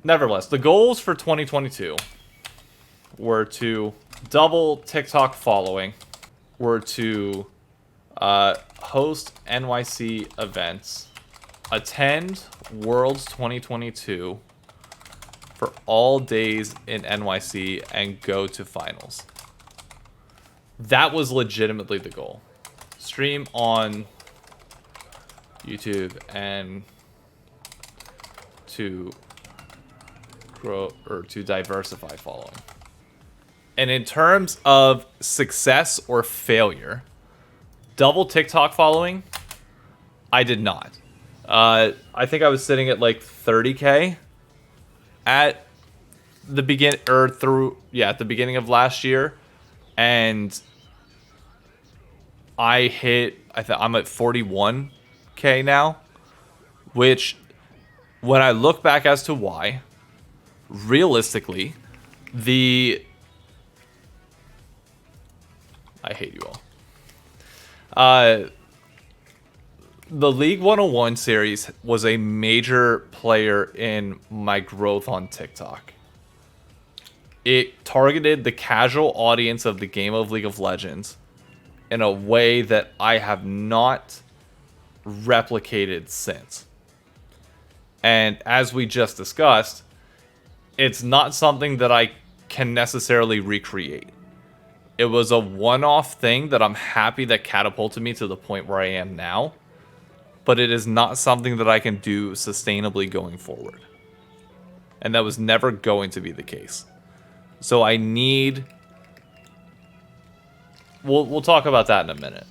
Nevertheless, the goals for 2022 were to double TikTok following, were to host NYC events, attend Worlds 2022 for all days in NYC, and go to finals. That was legitimately the goal. Stream on YouTube and to grow or to diversify following. And in terms of success or failure, double TikTok following, I did not. I think I was sitting at like 30K at the beginning at the beginning of last year, and I'm at 41K now, which when I look back as to why, realistically, I hate you all. The League 101 series was a major player in my growth on TikTok. It targeted the casual audience of the game of League of Legends in a way that I have not replicated since. And as we just discussed, it's not something that I can necessarily recreate. It was a one-off thing that I'm happy that catapulted me to the point where I am now, but it is not something that I can do sustainably going forward. And that was never going to be the case. So I need... We'll talk about that in a minute.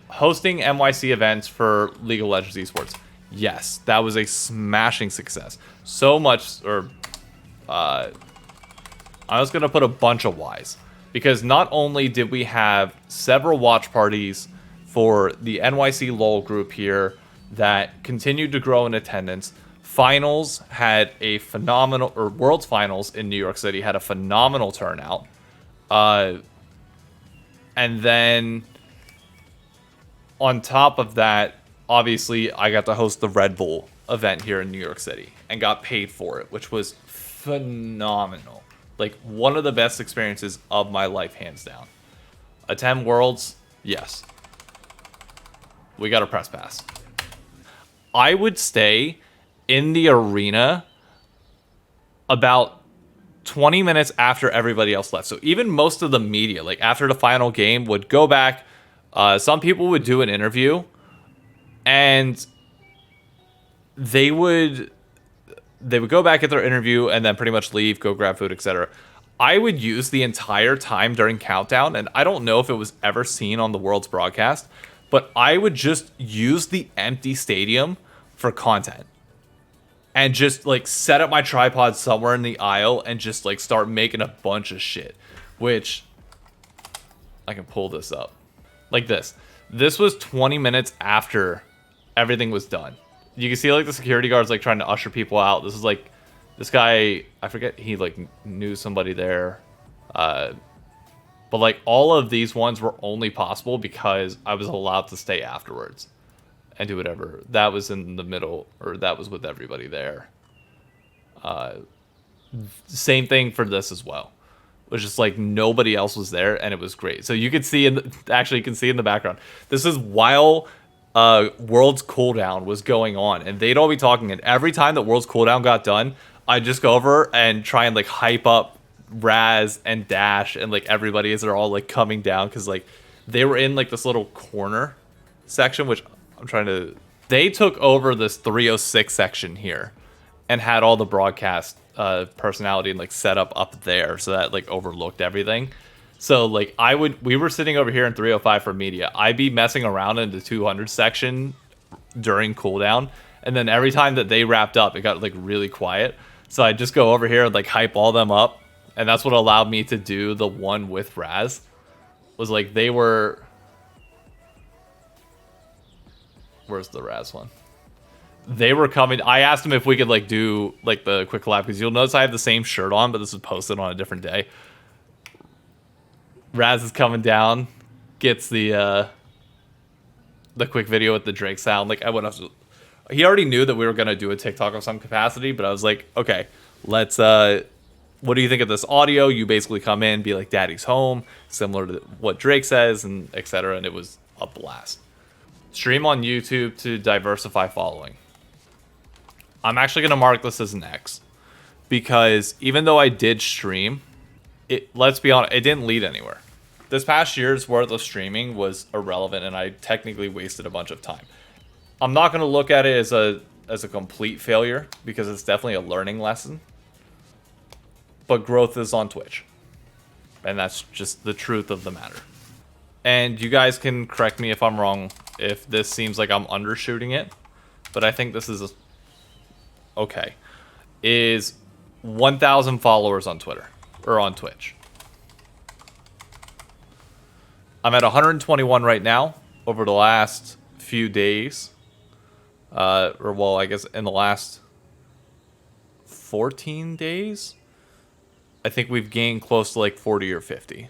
Hosting NYC events for League of Legends esports. Yes, that was a smashing success. So much, I was going to put a bunch of Ys. Because not only did we have several watch parties for the NYC LOL group here that continued to grow in attendance, finals had a phenomenal, or Worlds Finals in New York City had a phenomenal turnout. And then on top of that, obviously, I got to host the Red Bull event here in New York City and got paid for it, which was phenomenal. Like, one of the best experiences of my life, hands down. Attend Worlds? Yes. We got a press pass. I would stay in the arena about 20 minutes after everybody else left. So even most of the media, like after the final game, would go back. Some people would do an interview, and they would go back at their interview and then pretty much leave, go grab food, etc. I would use the entire time during Countdown, and I don't know if it was ever seen on the World's broadcast, but I would just use the empty stadium for content. And just, like, set up my tripod somewhere in the aisle and just, like, start making a bunch of shit. Which, I can pull this up. Like this. This was 20 minutes after everything was done. You can see, like, the security guards, like, trying to usher people out. This is, like, this guy, I forget, he, like, knew somebody there. But, like, all of these ones were only possible because I was allowed to stay afterwards and do whatever. That was in the middle, or that was with everybody there. Same thing for this as well. It was just like nobody else was there, and it was great. So you could see actually you can see in the background. This is while World's cooldown was going on, and they'd all be talking. And every time that World's cooldown got done, I'd just go over and try and like hype up Raz and Dash and like everybody as they're all like coming down, because like they were in like this little corner section, which they took over this 306 section here and had all the broadcast personality and like set up there so that like overlooked everything. So like we were sitting over here in 305 for media. I'd be messing around in the 200 section during cooldown, and then every time that they wrapped up, it got like really quiet. So I'd just go over here and like hype all them up, and that's what allowed me to do the one with Raz. Was like they were... Where's the Raz one? They were coming. I asked them if we could like do like the quick collab, because you'll notice I have the same shirt on, but this was posted on a different day. Raz is coming down, gets the quick video with the Drake sound. Like I went up to, he already knew that we were gonna do a TikTok of some capacity, but I was like, okay, let's what do you think of this audio? You basically come in, be like, Daddy's home, similar to what Drake says, and etc. And it was a blast. Stream on YouTube to diversify following. I'm actually gonna mark this as an X, because even though I did stream, let's be honest, it didn't lead anywhere. This past year's worth of streaming was irrelevant, and I technically wasted a bunch of time. I'm not gonna look at it as a complete failure, because it's definitely a learning lesson. But growth is on Twitch. And that's just the truth of the matter. And you guys can correct me if I'm wrong, if this seems like I'm undershooting it. But I think this is okay. Is 1,000 followers on Twitter. Or on Twitch. I'm at 121 right now. Over the last few days. Or well, I guess in the last 14 days? I think we've gained close to like 40 or 50.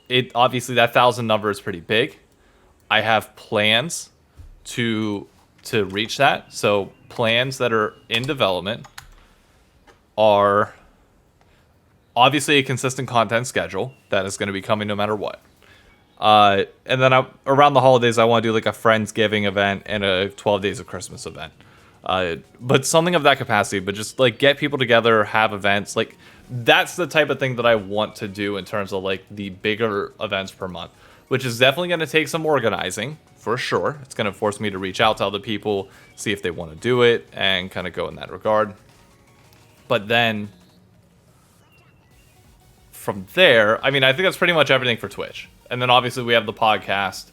It obviously, that 1,000 number is pretty big. I have plans to reach that. So plans that are in development are obviously a consistent content schedule that is going to be coming no matter what. And then around the holidays, I want to do like a Friendsgiving event and a 12 Days of Christmas event. But something of that capacity, but just like get people together, have events. Like that's the type of thing that I want to do in terms of like the bigger events per month, which is definitely going to take some organizing for sure. It's going to force me to reach out to other people, see if they want to do it, and kind of go in that regard. But then from there, I mean, I think that's pretty much everything for Twitch. And then obviously we have the podcast,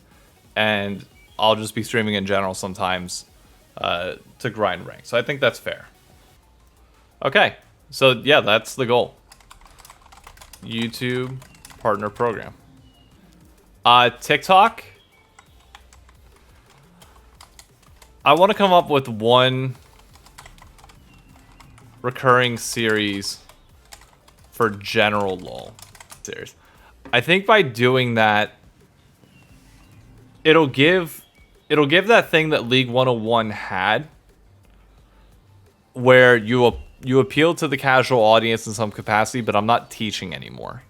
and I'll just be streaming in general sometimes to grind rank. So I think that's fair. Okay, so yeah, that's the goal. YouTube partner program. TikTok. I want to come up with one recurring series for general LOL series. I think by doing that, it'll give that thing that League 101 had, where you appeal to the casual audience in some capacity, but I'm not teaching anymore.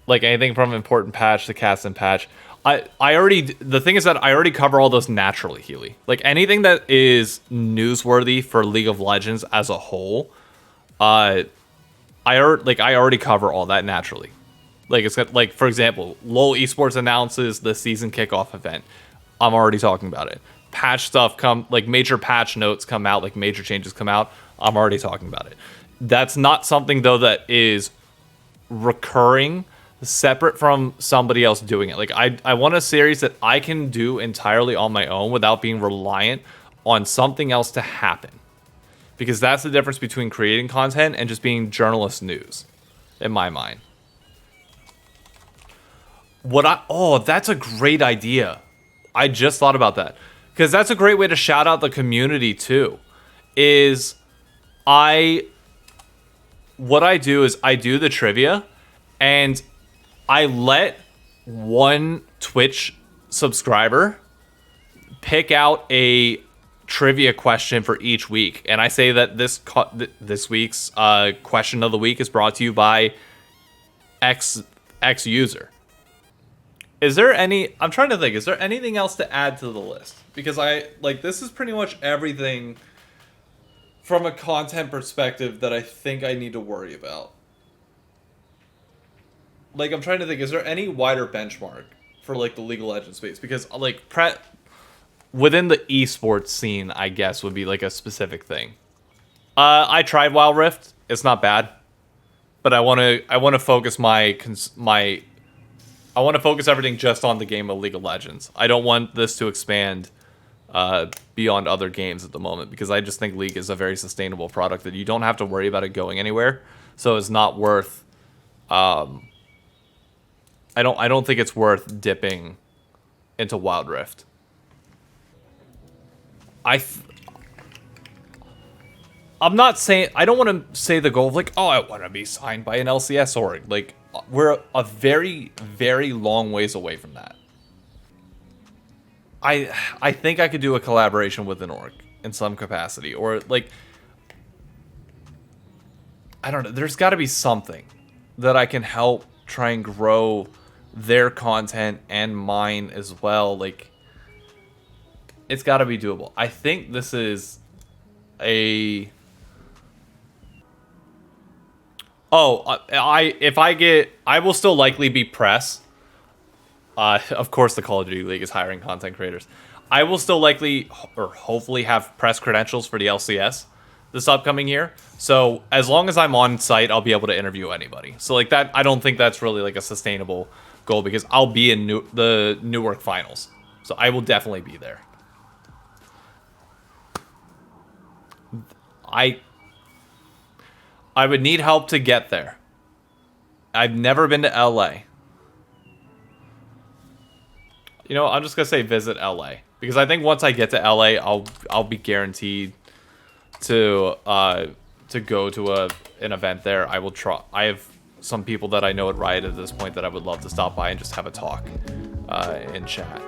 Like anything from important patch to cast and patch. The thing is that I already cover all those naturally, Healy. Like anything that is newsworthy for League of Legends as a whole, I already cover all that naturally. Like it's got, like, for example, LoL Esports announces the season kickoff event. I'm already talking about it. Patch stuff like major patch notes come out, like major changes come out. I'm already talking about it. That's not something though that is recurring, separate from somebody else doing it. Like I want a series that I can do entirely on my own without being reliant on something else to happen. Because that's the difference between creating content and just being journalist news, in my mind. That's a great idea. I just thought about that. Because that's a great way to shout out the community too. What I do is I do the trivia, and I let one Twitch subscriber pick out a trivia question for each week, and I say that this week's question of the week is brought to you by X user. I'm trying to think, is there anything else to add to the list? Because this is pretty much everything from a content perspective that I think I need to worry about. Like, I'm trying to think, is there any wider benchmark for, like, the League of Legends space? Because, like, within the esports scene, I guess, would be, like, a specific thing. I tried Wild Rift. It's not bad. But I want to focus I want to focus everything just on the game of League of Legends. I don't want this to expand beyond other games at the moment, because I just think League is a very sustainable product that you don't have to worry about it going anywhere. So it's not worth... I don't think it's worth dipping into Wild Rift. I'm not saying... I don't want to say the goal of, like, oh, I want to be signed by an LCS org. Like, we're a very, very long ways away from that. I think I could do a collaboration with an org in some capacity, or like, I don't know. There's got to be something that I can help try and grow their content and mine as well. Like, it's got to be doable. I think this is a. Oh, I will still likely be press. Of course, the Call of Duty League is hiring content creators. I will still likely, or hopefully, have press credentials for the LCS this upcoming year. So as long as I'm on site, I'll be able to interview anybody. So like that, I don't think that's really like a sustainable goal because I'll be in the Newark finals. So I will definitely be there. I would need help to get there. I've never been to LA. You know, I'm just gonna say visit LA because I think once I get to LA, I'll be guaranteed to go to an event there. I will try. I have some people that I know at Riot at this point that I would love to stop by and just have a talk in chat.